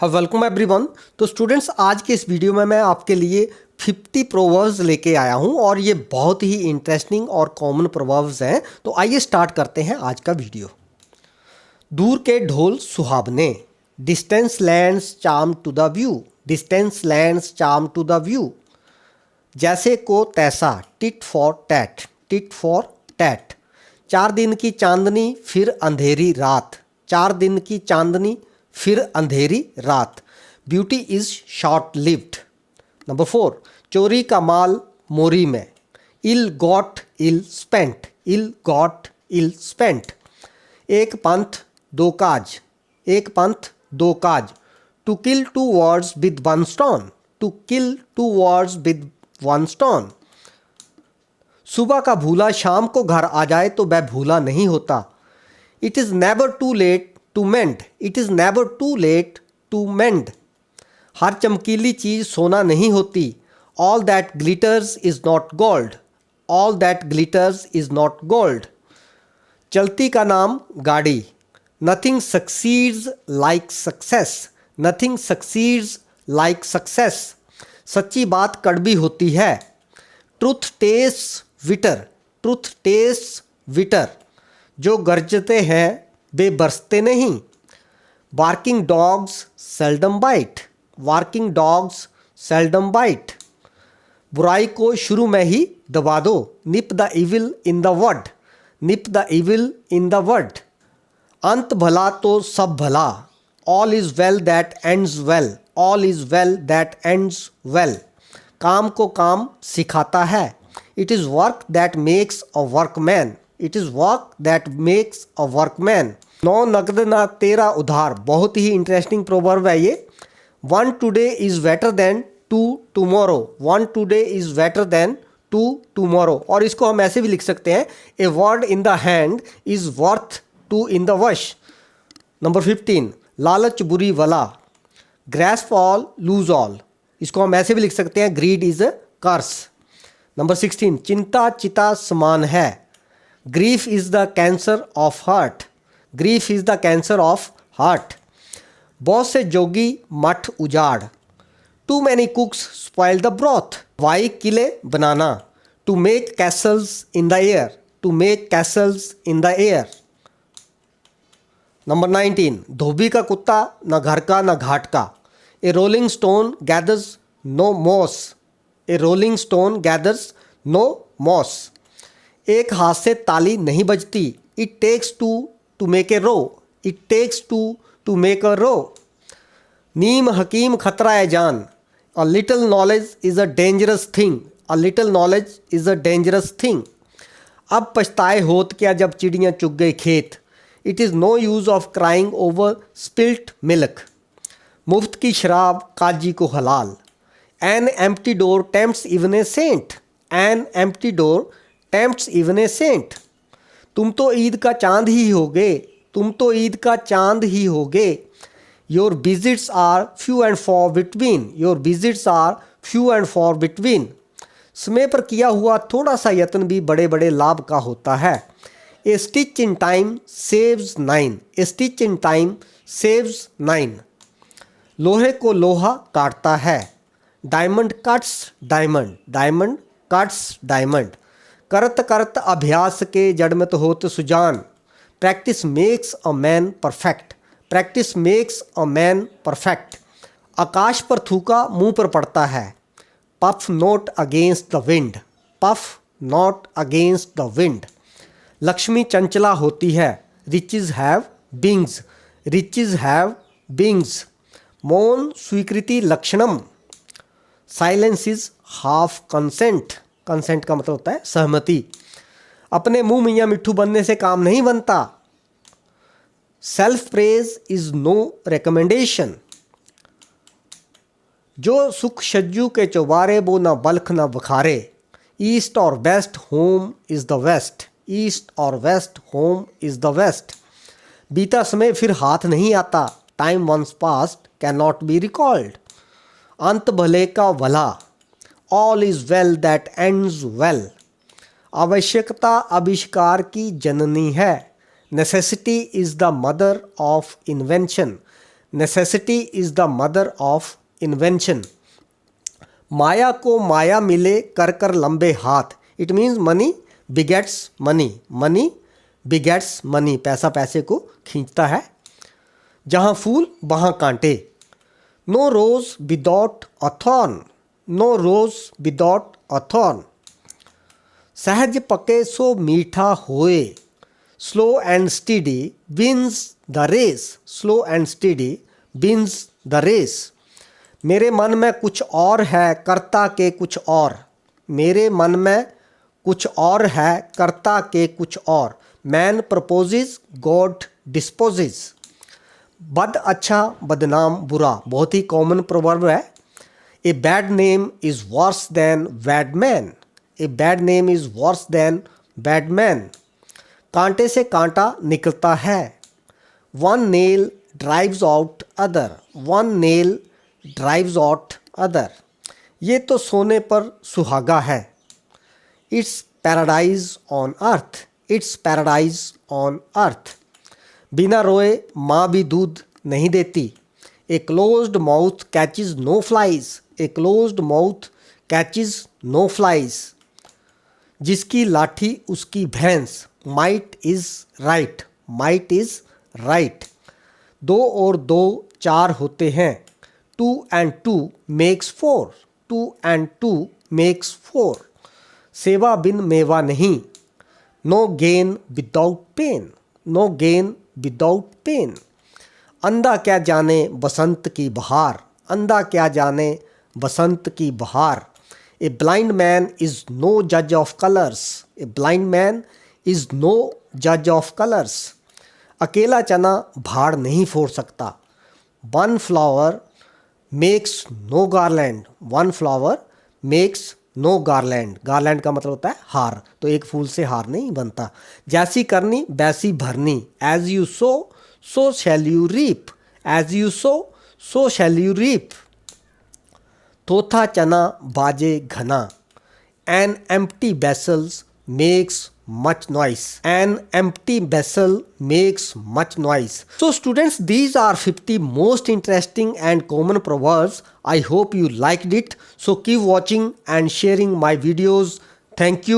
हाँ, welcome everyone. तो students, आज के इस वीडियो में मैं आपके लिए 50 प्रोवर्ब्स लेके आया हूँ और ये बहुत ही इंटरेस्टिंग और कॉमन प्रोवर्ब्स हैं। तो आइए स्टार्ट करते हैं आज का वीडियो। दूर के ढोल सुहावने, distance lands charm to the view, distance lands charm to the view. जैसे को तैसा, tit for tat, tit for tat. 4 दिन की चांदनी फिर अंधेरी रात, 4 दिन की चांदनी फिर अंधेरी रात। Beauty is short lived. Number 4, चोरी का माल मोरी में, ill got ill spent, ill got ill spent. एक पंथ दो काज, एक पंथ दो काज। To kill 2 words with one stone, to kill 2 words with one stone. सुबह का भूला शाम को घर आ जाए तो वह भूला नहीं होता। It is never too late to mend, it is never too late to mend. हर चमकीली चीज़ सोना नहीं होती। All that glitters is not gold, all that glitters is not gold. चलती का नाम गाड़ी, nothing succeeds like success, nothing succeeds like success. सच्ची बात कड़वी होती है। Truth taste bitter, truth taste bitter. जो गरजते हैं वे बरसते नहीं। Barking dogs seldom bite, working dogs seldom bite. बुराई को शुरू में ही दबा दो। Nip the evil in the word, nip the evil in the word. अंत भला तो सब भला। All is well that ends well, all is well that ends well. काम को काम सिखाता है। It is work that makes a workman, it is work that makes a workman. 9 नकद ना 13 उधार, बहुत ही इंटरेस्टिंग प्रोवर्ब है ये। 1 today is better than 2 tomorrow, 1 today is better than 2 tomorrow. और इसको हम ऐसे भी लिख सकते हैं, a word in the hand is worth 2 in the वश। नंबर 15, लालच बुरी वला, ग्रैस्प ऑल लूज ऑल। इसको हम ऐसे भी लिख सकते हैं, greed is a curse. Number 16, चिंता चिता समान है, grief is the cancer of heart, grief is the cancer of heart. बहुत से जोगी मठ उजाड़, too many cooks spoil the broth. वाई किले बनाना, to make castles in the air, to make castles in the air. Number 19, धोबी का कुत्ता न घर का न घाट का, a rolling stone gathers no moss, A rolling stone gathers no moss. एक हाथ से ताली नहीं बजती, it takes to make a row, it takes to make a रो। नीम हकीम खतरा है जान, a little knowledge is a dangerous thing, a little knowledge is a dangerous thing. अब पछताए होत क्या जब चिड़ियाँ चुग गई खेत, it is no use of crying over spilt milk. मुफ्त की शराब काजी को हलाल, N empty door tempts even a saint, an empty door tempts even a saint. तुम तो ईद का चांद ही होगे, तुम तो ईद का चांद ही होगे। Your visits are few and far between, your visits are few and far between. समय पर किया हुआ थोड़ा सा यत्न भी बड़े बड़े लाभ का होता है। A stitch in time saves 9, a stitch in time saves 9। लोहे को लोहा काटता है, diamond cuts diamond, diamond cuts diamond. करत करत अभ्यास के जड़मत होत सुजान, practice makes a man perfect, practice makes a man perfect. आकाश पर थूका मुंह पर पड़ता है, puff not against the wind, puff not against the wind. Lakshmi चंचला होती है, riches have wings, riches have बिंग्स। मौन स्वीकृति लक्षणम, silence is half consent, consent का मतलब होता है सहमति। अपने मुंह मियाँ मिट्ठू बनने से काम नहीं बनता। Self praise is no recommendation. जो सुख शज्जू के चौबारे वो ना बल्ख ना बुखारे। East or west home is the best, east or west home is the best. बीता समय फिर हाथ नहीं आता, time once past cannot be recalled. अंत भले का भला, all is well that ends well. आवश्यकता आविष्कार की जननी है, necessity is the mother of invention, necessity is the mother of invention. माया को माया मिले कर कर लंबे हाथ। It means money begets money, money begets money, पैसा पैसे को खींचता है। जहाँ फूल वहाँ कांटे। No rose without a thorn, no rose without a thorn. सहज पके सो मीठा होए, slow and steady wins the race, slow and steady wins the race. मेरे मन में कुछ और है करता के कुछ और, मेरे मन में कुछ और है करता के कुछ और। Man proposes God disposes. बद अच्छा बदनाम बुरा, बहुत ही कॉमन प्रोवर्ब है। A bad name is verse then bad man, a bad name is verse then bad man. कांटे से कांटा निकलता है। One nail drives out other, one nail drives out other. ये तो सोने पर सुहागा है। It's paradise on earth, it's paradise on earth. बिना रोए माँ भी दूध नहीं देती। ए closed mouth catches no flies, a closed mouth catches no flies. जिसकी लाठी उसकी भैंस, might is right, might is right. दो और दो चार होते हैं। Two and two makes four, two and two makes four. सेवा बिन मेवा नहीं। No gain without pain, no gain without pain. अंधा क्या जाने बसंत की बहार, अंधा क्या जाने बसंत की बहार। A blind man is no जज of colours, a blind man is no जज ऑफ कलर्स। अकेला चना भाड़ नहीं फोड़ सकता। One flower makes no garland, one flower makes no garland. Garland का मतलब होता है हार, तो एक फूल से हार नहीं बनता। जैसी करनी वैसी भरनी। As you sow so shall you reap, as you sow so shall you reap. थोथा चना बाजे घना। An empty vessels makes much noise, an empty vessel makes much noise. So students, these are 50 most interesting and common proverbs. I hope you liked it. So keep watching and sharing my videos. Thank you.